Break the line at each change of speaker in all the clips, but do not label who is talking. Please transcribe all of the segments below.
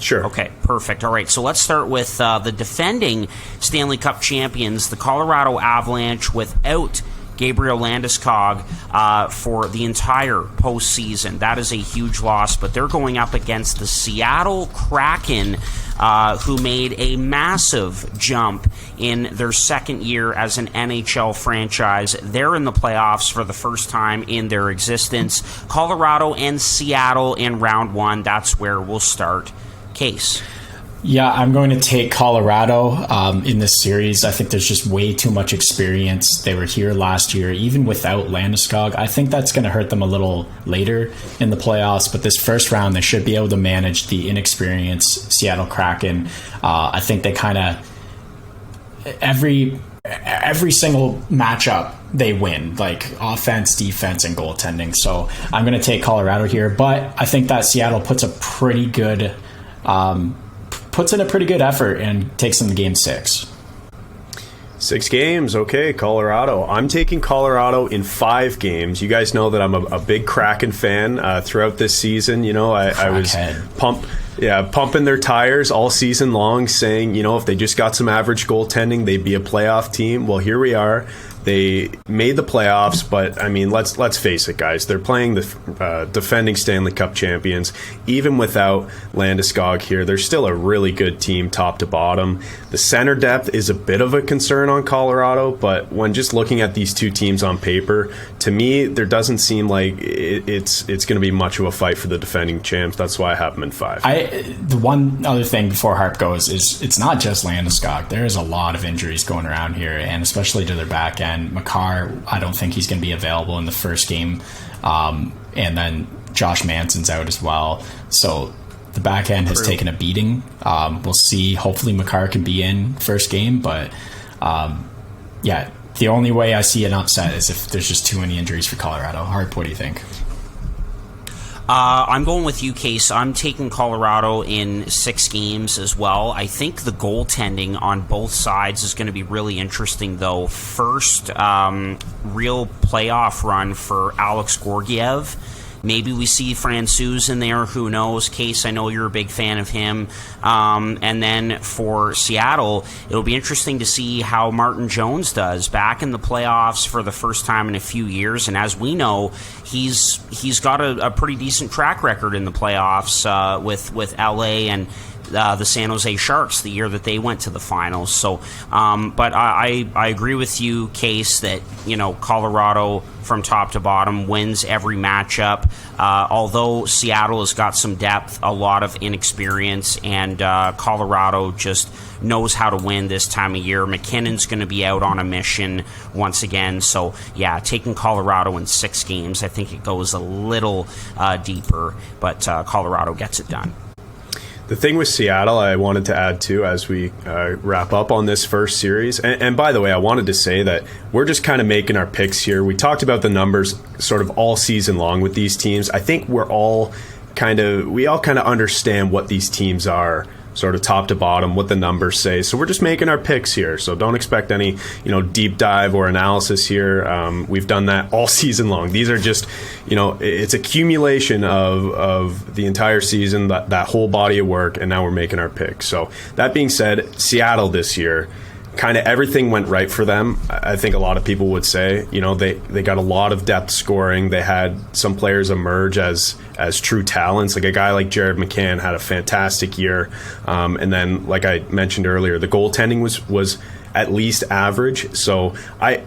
Sure.
Okay, perfect. All right, so let's start with the defending Stanley Cup champions, the Colorado Avalanche, without Gabriel Landeskog for the entire postseason. That is a huge loss, but they're going up against the Seattle Kraken, who made a massive jump in their second year as an NHL franchise. They're in the playoffs for the first time in their existence. Colorado and Seattle in round one. That's where we'll start. Case.
Yeah, I'm going to take Colorado in this series. I think there's just way too much experience. They were here last year, even without Landeskog. I think that's going to hurt them a little later in the playoffs, but this first round, they should be able to manage the inexperienced Seattle Kraken. I think they kind of, every single matchup, they win, like offense, defense, and goaltending. So I'm going to take Colorado here, but I think that Seattle puts in a pretty good effort and takes them to game 6.
6 games, okay, Colorado. I'm taking Colorado in 5 games. You guys know that I'm a big Kraken fan throughout this season. You know, I was pumping their tires all season long, saying, you know, if they just got some average goaltending, they'd be a playoff team. Well, here we are. They made the playoffs, but I mean, let's face it, guys. They're playing the defending Stanley Cup champions. Even without Landeskog here, they're still a really good team, top to bottom. The center depth is a bit of a concern on Colorado, but when just looking at these two teams on paper, to me, there doesn't seem like it's going to be much of a fight for the defending champs. That's why I have them in 5.
The one other thing before Harp goes is it's not just Landeskog. There is a lot of injuries going around here, and especially to their back end. Makar, I don't think he's going to be available in the first game. And then Josh Manson's out as well. So the back end has taken a beating. We'll see. Hopefully Makar can be in first game. But, the only way I see an upset is if there's just too many injuries for Colorado. Harp, what do you think?
I'm going with you, Case. I'm taking Colorado in 6 games as well. I think the goaltending on both sides is going to be really interesting, though. First real playoff run for Alex Georgiev. Maybe we see Francouz in there. Who knows? Case, I know you're a big fan of him. And then for Seattle, it'll be interesting to see how Martin Jones does back in the playoffs for the first time in a few years. And as we know, he's got a pretty decent track record in the playoffs with LA and the San Jose Sharks the year that they went to the finals. So, but I agree with you, Case, that, you know, Colorado from top to bottom wins every matchup. Although Seattle has got some depth, a lot of inexperience, and Colorado just knows how to win this time of year. McKinnon's going to be out on a mission once again. So, yeah, taking Colorado in 6 games, I think it goes a little deeper, but Colorado gets it done.
The thing with Seattle, I wanted to add too, as we wrap up on this first series, and by the way, I wanted to say that we're just kind of making our picks here. We talked about the numbers sort of all season long with these teams. I think we all kind of understand what these teams are, sort of top to bottom, what the numbers say. So we're just making our picks here. So don't expect any, deep dive or analysis here. We've done that all season long. These are just, it's accumulation of the entire season, that whole body of work, and now we're making our picks. So that being said, Seattle this year, kind of everything went right for them. I think a lot of people would say, they got a lot of depth scoring. They had some players emerge as true talents. Like a guy like Jared McCann had a fantastic year. And then, like I mentioned earlier, the goaltending was at least average. So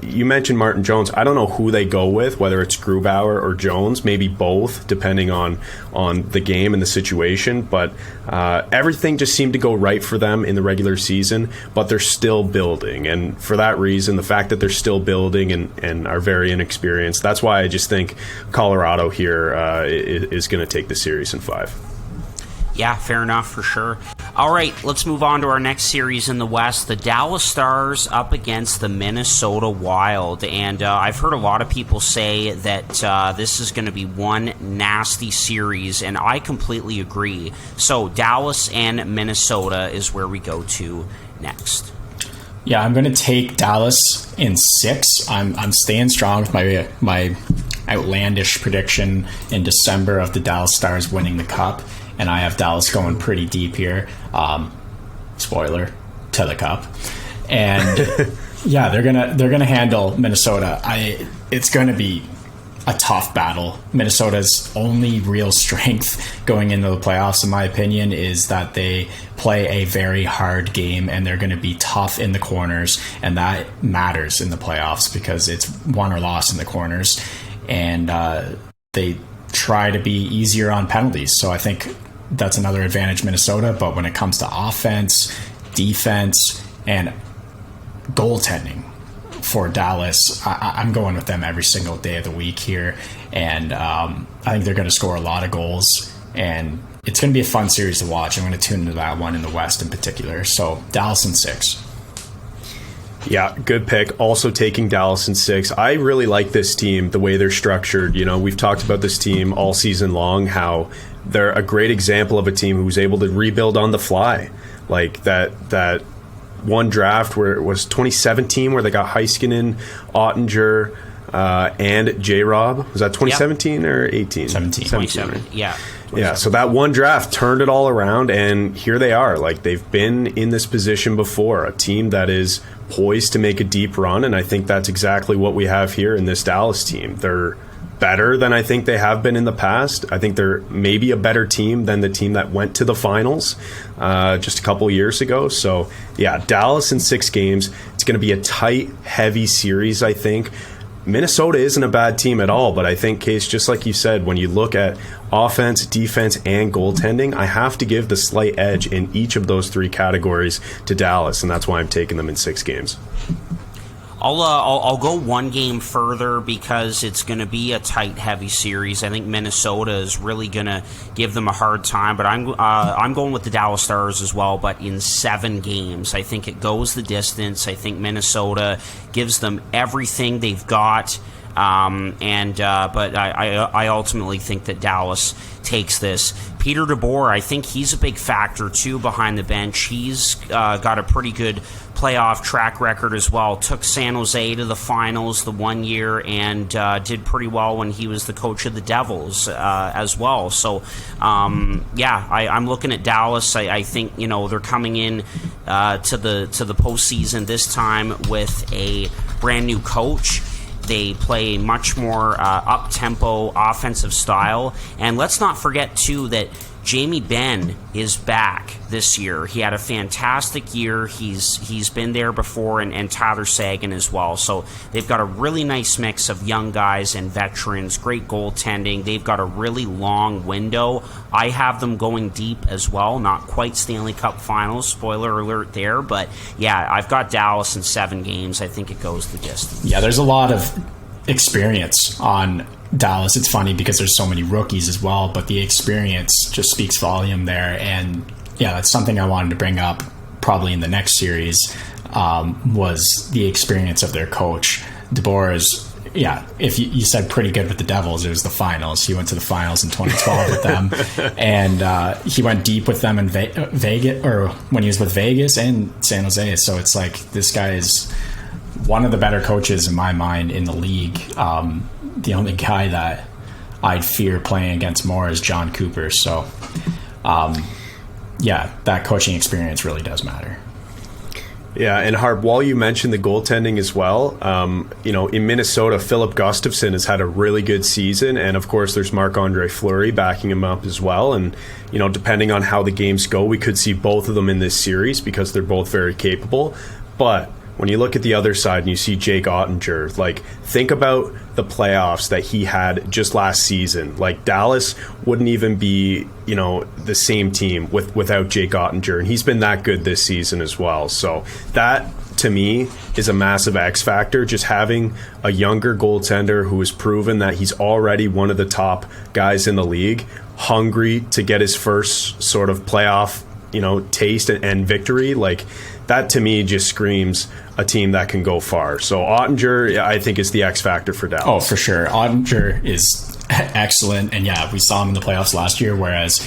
you mentioned Martin Jones. I don't know who they go with, whether it's Grubauer or Jones, maybe both, depending on the game and the situation. But everything just seemed to go right for them in the regular season, but they're still building. And for that reason, the fact that they're still building and are very inexperienced, that's why I just think Colorado here is going to take the series in 5.
Yeah, fair enough, for sure. All right, let's move on to our next series in the West. The Dallas Stars up against the Minnesota Wild. And I've heard a lot of people say that this is going to be one nasty series, and I completely agree. So Dallas and Minnesota is where we go to next.
Yeah, I'm going to take Dallas in 6. I'm staying strong with my outlandish prediction in December of the Dallas Stars winning the Cup. and I have Dallas going pretty deep here. Spoiler, to the cup. And yeah, they're gonna handle Minnesota. It's gonna be a tough battle. Minnesota's only real strength going into the playoffs, in my opinion, is that they play a very hard game and they're going to be tough in the corners, and that matters in the playoffs because it's won or lost in the corners, and they try to be easier on penalties. So I think that's another advantage Minnesota. But when it comes to offense, defense, and goaltending for Dallas, I'm going with them every single day of the week here, and I think they're going to score a lot of goals, and it's going to be a fun series to watch. I'm going to tune into that one in the West in particular. So Dallas in 6.
Yeah, good pick. Also taking Dallas in 6. I really like this team, the way they're structured. You know, we've talked about this team all season long, how they're a great example of a team who's able to rebuild on the fly. Like that one draft where it was 2017 where they got Heiskanen, Ottinger, and J-Rob. Was that 2017 or 18?
17.
27. Yeah.
Yeah, so that one draft turned it all around, and here they are. Like, they've been in this position before, a team that is poised to make a deep run, and I think that's exactly what we have here in this Dallas team. They're better than I think they have been in the past. I think they're maybe a better team than the team that went to the finals just a couple years ago. So, yeah, Dallas in 6 games. It's going to be a tight, heavy series, I think. Minnesota isn't a bad team at all, but I think, Case, just like you said, when you look at offense, defense, and goaltending, I have to give the slight edge in each of those 3 categories to Dallas, and that's why I'm taking them in 6 games.
I'll go one game further because it's going to be a tight, heavy series. I think Minnesota is really going to give them a hard time, but I'm going with the Dallas Stars as well. But in 7 games, I think it goes the distance. I think Minnesota gives them everything they've got. But I ultimately think that Dallas takes this. Peter DeBoer, I think he's a big factor too behind the bench. He's got a pretty good playoff track record as well. Took San Jose to the finals the one year and did pretty well when he was the coach of the Devils as well. So I'm looking at Dallas. I think they're coming in to the postseason this time with a brand new coach. They play a much more up-tempo offensive style. And let's not forget, too, that Jamie Benn is back this year. He had a fantastic year. He's been there before, and Tyler Seguin as well. So they've got a really nice mix of young guys and veterans, great goaltending. They've got a really long window. I have them going deep as well. Not quite Stanley Cup Finals, spoiler alert there. But, yeah, I've got Dallas in 7 games. I think it goes the distance.
Yeah, there's a lot of experience on Dallas. It's funny because there's so many rookies as well, but the experience just speaks volume there. And yeah, that's something I wanted to bring up probably in the next series, was the experience of their coach. DeBoer is, if you said pretty good with the Devils, it was the finals. He went to the finals in 2012 with them, and he went deep with them in Vegas, or when he was with Vegas and San Jose. So it's like, this guy is one of the better coaches in my mind in the league. The only guy that I'd fear playing against more is John Cooper. So, that coaching experience really does matter.
Yeah, and Harp, while you mentioned the goaltending as well, in Minnesota, Philip Gustafsson has had a really good season, and of course there's Marc-Andre Fleury backing him up as well, and depending on how the games go, we could see both of them in this series because they're both very capable. But when you look at the other side and you see Jake Ottinger, think about the playoffs that he had just last season. Dallas wouldn't even be, the same team without Jake Ottinger, and he's been that good this season as well. So that, to me, is a massive X factor, just having a younger goaltender who has proven that he's already one of the top guys in the league, hungry to get his first sort of playoff, taste and victory. That, to me, just screams a team that can go far. So Ottinger, I think, is the X factor for Dallas.
Oh, for sure. Ottinger is excellent. And we saw him in the playoffs last year, whereas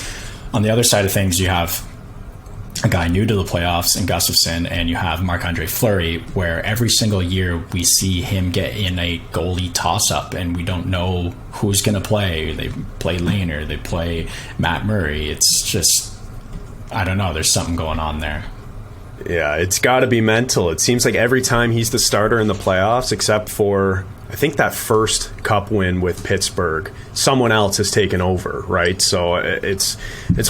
on the other side of things, you have a guy new to the playoffs in Gustafsson, and you have Marc-Andre Fleury, where every single year we see him get in a goalie toss-up, and we don't know who's going to play. They play Lehner, they play Matt Murray. It's just, I don't know, there's something going on there.
Yeah, it's got to be mental. It seems like every time he's the starter in the playoffs, except for, I think, that first cup win with Pittsburgh, someone else has taken over, right? So it's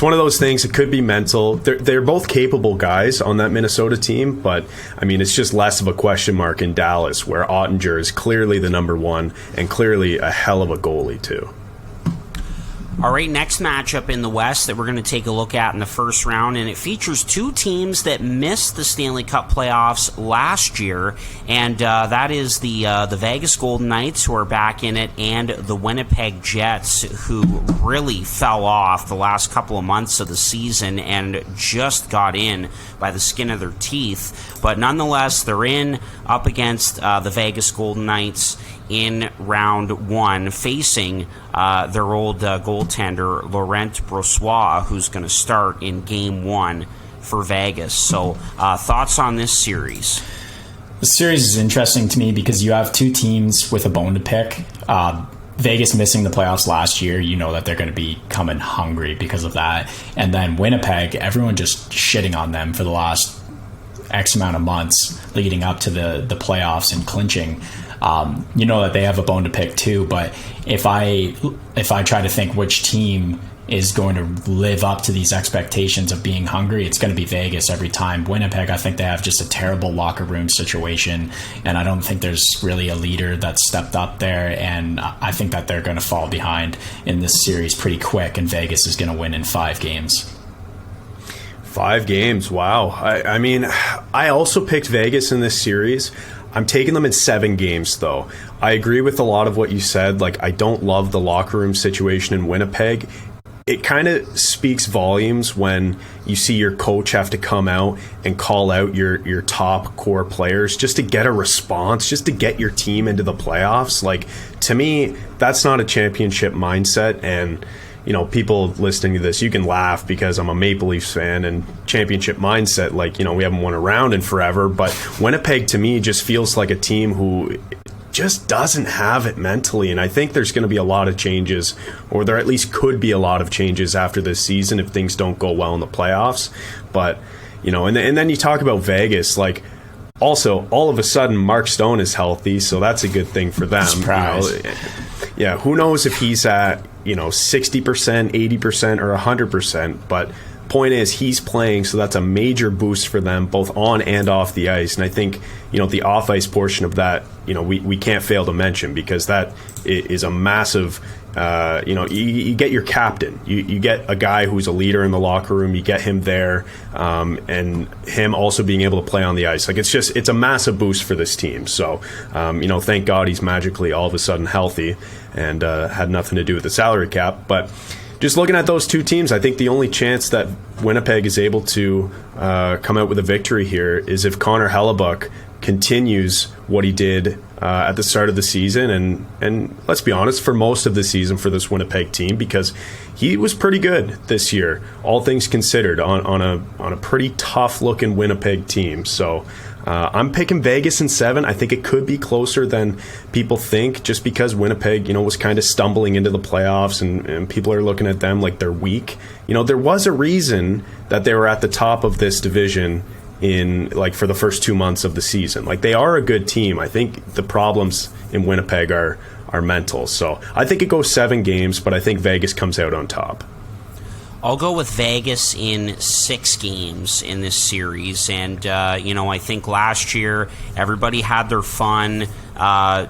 one of those things. It could be mental. They're both capable guys on that Minnesota team, but, I mean, it's just less of a question mark in Dallas, where Ottinger is clearly the number one and clearly a hell of a goalie, too.
All right, next matchup in the West that we're going to take a look at in the first round, and it features two teams that missed the Stanley Cup playoffs last year, and that is the Vegas Golden Knights, who are back in it, and the Winnipeg Jets, who really fell off the last couple of months of the season and just got in by the skin of their teeth. But nonetheless, they're in up against the Vegas Golden Knights in round one, facing their old goaltender, Laurent Brossoit, who's going to start in game one for Vegas. So thoughts on this series?
The series is interesting to me because you have two teams with a bone to pick. Vegas missing the playoffs last year, you know that they're going to be coming hungry because of that. And then Winnipeg, everyone just shitting on them for the last X amount of months leading up to the playoffs and clinching. You know that they have a bone to pick too, but if I try to think which team is going to live up to these expectations of being hungry, it's going to be Vegas every time. Winnipeg, I think they have just a terrible locker room situation, and I don't think there's really a leader that's stepped up there, and I think that they're going to fall behind in this series pretty quick, and Vegas is going to win in 5 games.
5 games, wow. I mean, I also picked Vegas in this series. I'm taking them in 7 games, though. I agree with a lot of what you said. Like, I don't love the locker room situation in Winnipeg. It kind of speaks volumes when you see your coach have to come out and call out your top core players just to get a response, just to get your team into the playoffs. Like, to me, that's not a championship mindset. And, you know, people listening to this, you can laugh because I'm a Maple Leafs fan and championship mindset, like, you know, we haven't won a round in forever. But Winnipeg, to me, just feels like a team who just doesn't have it mentally. And I think there's going to be a lot of changes, or there at least could be a lot of changes after this season if things don't go well in the playoffs. But, you know, and then you talk about Vegas, like, also, all of a sudden, Mark Stone is healthy, so that's a good thing for them.
Surprise.
You know? Yeah, who knows if he's at, 60%, 80%, or 100%, but point is he's playing, so that's a major boost for them both on and off the ice. And I think, the off-ice portion of that, we can't fail to mention, because that is a massive, you get your captain. You get a guy who's a leader in the locker room. You get him there, and him also being able to play on the ice. Like, it's a massive boost for this team. So, thank God he's magically all of a sudden healthy and had nothing to do with the salary cap. But just looking at those two teams, I think the only chance that Winnipeg is able to come out with a victory here is if Connor Hellebuyck continues what he did at the start of the season, and let's be honest, for most of the season for this Winnipeg team, because he was pretty good this year, all things considered, on a pretty tough looking Winnipeg team. So I'm picking Vegas in 7. I think it could be closer than people think, just because Winnipeg, was kind of stumbling into the playoffs, and people are looking at them like they're weak. There was a reason that they were at the top of this division for the first 2 months of the season. Like, they are a good team. I think the problems in Winnipeg are mental. So I think it goes 7 games, but I think Vegas comes out on top.
I'll go with Vegas in 6 games in this series, and I think last year everybody had their fun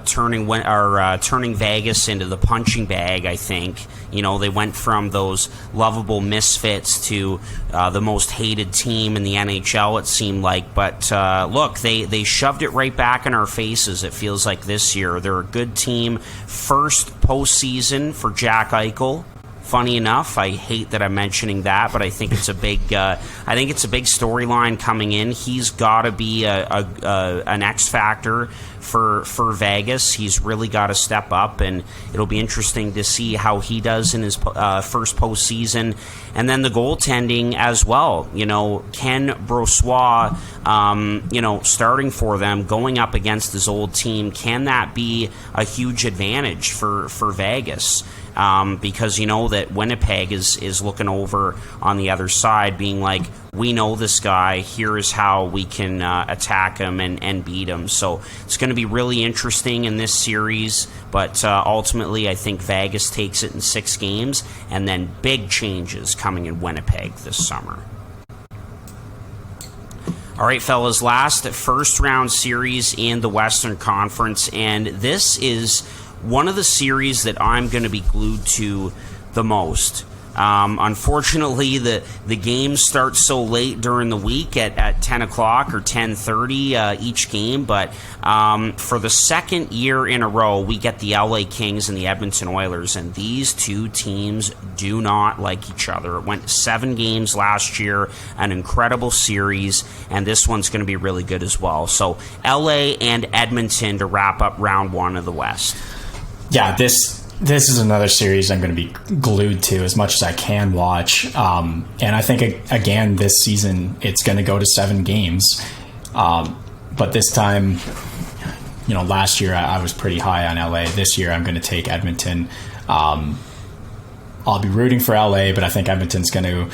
turning Vegas into the punching bag. I think they went from those lovable misfits to the most hated team in the NHL, it seemed like. But look, they shoved it right back in our faces. It feels like this year they're a good team. First postseason for Jack Eichel. Funny enough, I hate that I'm mentioning that, but I think it's a big storyline coming in. He's got to be an X factor for Vegas. He's really got to step up, and it'll be interesting to see how he does in his first postseason. And then the goaltending as well. Ken Brossoit, starting for them, going up against his old team, can that be a huge advantage for Vegas? Because that Winnipeg is looking over on the other side, being like, we know this guy, here is how we can attack him and beat him. So it's going to be really interesting in this series, but ultimately I think Vegas takes it in 6 games, and then big changes coming in Winnipeg this summer. All right, fellas, last first round series in the Western Conference, and this is one of the series that I'm going to be glued to the most. Unfortunately, the games start so late during the week at 10 o'clock or 10:30 each game, but for the second year in a row, we get the LA Kings and the Edmonton Oilers, and these two teams do not like each other. It went 7 games last year, an incredible series, and this one's going to be really good as well. So LA and Edmonton to wrap up round 1 of the West.
Yeah, this is another series I'm going to be glued to as much as I can watch. And I think, again, this season it's going to go to 7 games. But this time, last year I was pretty high on LA. This year I'm going to take Edmonton. I'll be rooting for LA, but I think Edmonton's going to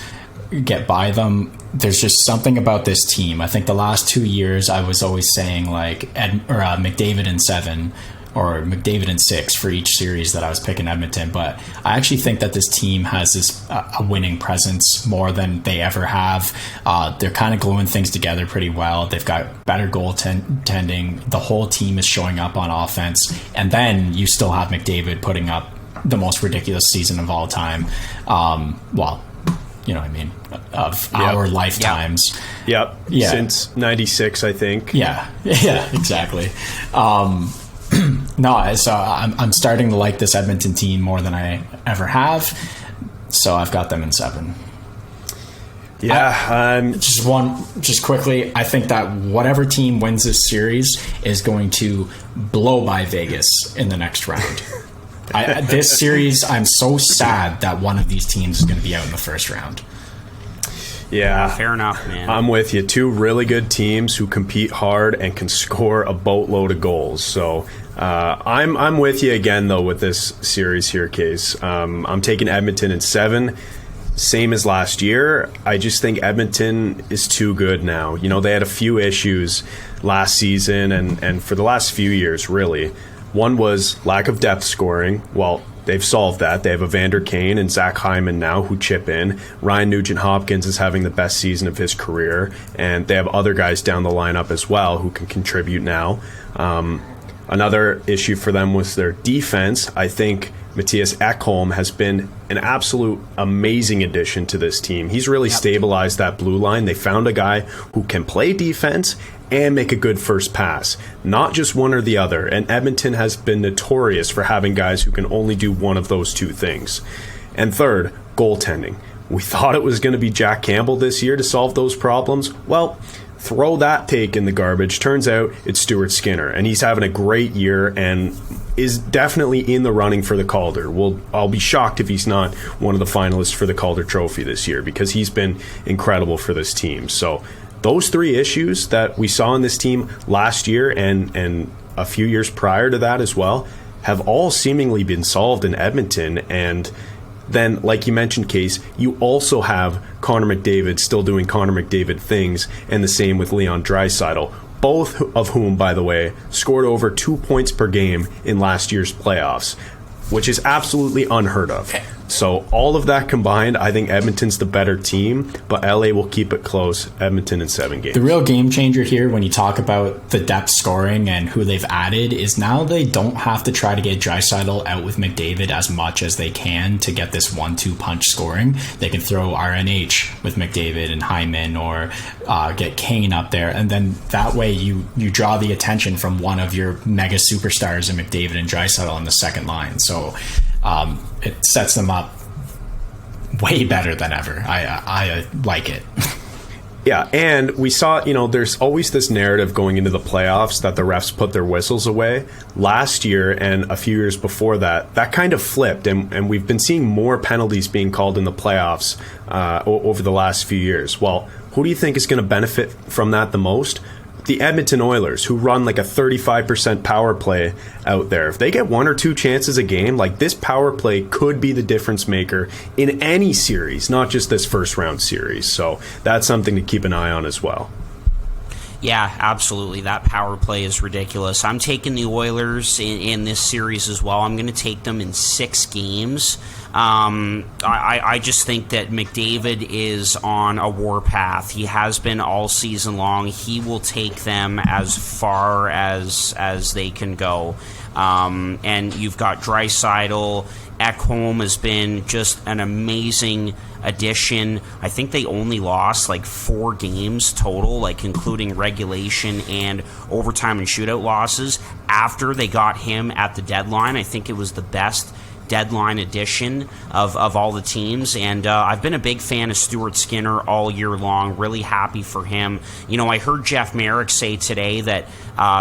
get by them. There's just something about this team. I think the last 2 years I was always saying McDavid in 7 or McDavid in 6 for each series that I was picking Edmonton. But I actually think that this team has a winning presence more than they ever have. They're kind of gluing things together pretty well. They've got better goaltending. The whole team is showing up on offense. And then you still have McDavid putting up the most ridiculous season of all time. Of our lifetimes.
Yep. Yeah. Since 96, I think.
Yeah, exactly. No, so I'm starting to like this Edmonton team more than I ever have. So I've got them in 7.
Yeah.
Just quickly, I think that whatever team wins this series is going to blow by Vegas in the next round. This series, I'm so sad that one of these teams is going to be out in the first round.
Yeah,
fair enough, man.
I'm with you. 2 really good teams who compete hard and can score a boatload of goals. So I'm with you again, though, with this series here, Case. I'm taking Edmonton in 7, same as last year. I just think Edmonton is too good now. They had a few issues last season and for the last few years, really. One was lack of depth scoring. Well, they've solved that. They have Evander Kane and Zach Hyman now who chip in. Ryan Nugent-Hopkins is having the best season of his career, and they have other guys down the lineup as well who can contribute now. Another issue for them was their defense. I think Matthias Ekholm has been an absolute amazing addition to this team. He's really stabilized that blue line. They found a guy who can play defense and make a good first pass, not just one or the other. And Edmonton has been notorious for having guys who can only do one of those 2 things. And third, goaltending. We thought it was going to be Jack Campbell this year to solve those problems. Well, throw that take in the garbage. Turns out it's Stuart Skinner, and he's having a great year and is definitely in the running for the Calder. I'll be shocked if he's not one of the finalists for the Calder Trophy this year, because he's been incredible for this team. So those 3 issues that we saw in this team last year and a few years prior to that as well have all seemingly been solved in Edmonton. And then, like you mentioned, Case, you also have Connor McDavid still doing Connor McDavid things, and the same with Leon Draisaitl, both of whom, by the way, scored over 2 points per game in last year's playoffs, which is absolutely unheard of. So all of that combined, I think Edmonton's the better team, but LA will keep it close. Edmonton in 7 games.
The real game changer here, when you talk about the depth scoring and who they've added, is now they don't have to try to get Draisaitl out with McDavid as much as they can to get this 1-2 punch scoring. They can throw RNH with McDavid and Hyman, or get Kane up there, and then that way you draw the attention from one of your mega superstars in McDavid and Draisaitl on the second line. So it sets them up way better than ever. I like it.
Yeah, and we saw, there's always this narrative going into the playoffs that the refs put their whistles away. Last year and a few years before that, that kind of flipped, and we've been seeing more penalties being called in the playoffs over the last few years. Well, who do you think is going to benefit from that the most? The Edmonton Oilers, who run like a 35% power play out there. If they get 1 or 2 chances a game, like this power play could be the difference maker in any series, not just this first round series. So that's something to keep an eye on as well.
Yeah, absolutely. That power play is ridiculous. I'm taking the Oilers in this series as well. I'm going to take them in 6 games. I just think that McDavid is on a warpath. He has been all season long. He will take them as far as they can go. And you've got Draisaitl. Ekholm has been just an amazing addition. I think they only lost like 4 games total, like including regulation and overtime and shootout losses after they got him at the deadline. I think it was the best deadline edition of all the teams, and I've been a big fan of Stuart Skinner all year long. Really happy for him. I heard Jeff Merrick say today that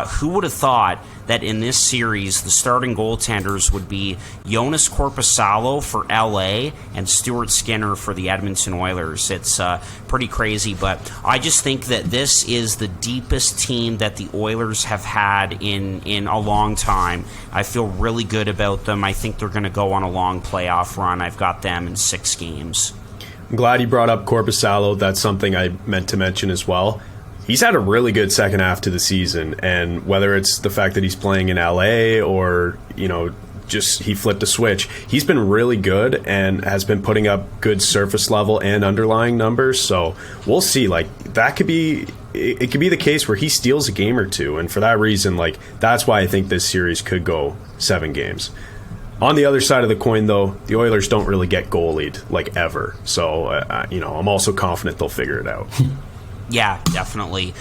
who would have thought that in this series the starting goaltenders would be Jonas Korpisalo for LA and Stuart Skinner for the Edmonton Oilers. It's pretty crazy, but I just think that this is the deepest team that the Oilers have had in a long time. I feel really good about them. I think they're going to go on a long playoff run. I've got them in 6 games.
I'm glad you brought up Korpisalo. That's something I meant to mention as well. He's had a really good second half to the season, and whether it's the fact that he's playing in LA or, just he flipped a switch, he's been really good and has been putting up good surface level and underlying numbers. So we'll see. That could be, it could be the case where he steals a game or 2, and for that reason, that's why I think this series could go 7 games. On the other side of the coin, though, the Oilers don't really get goalied ever. So, I'm also confident they'll figure it out.
Yeah, definitely.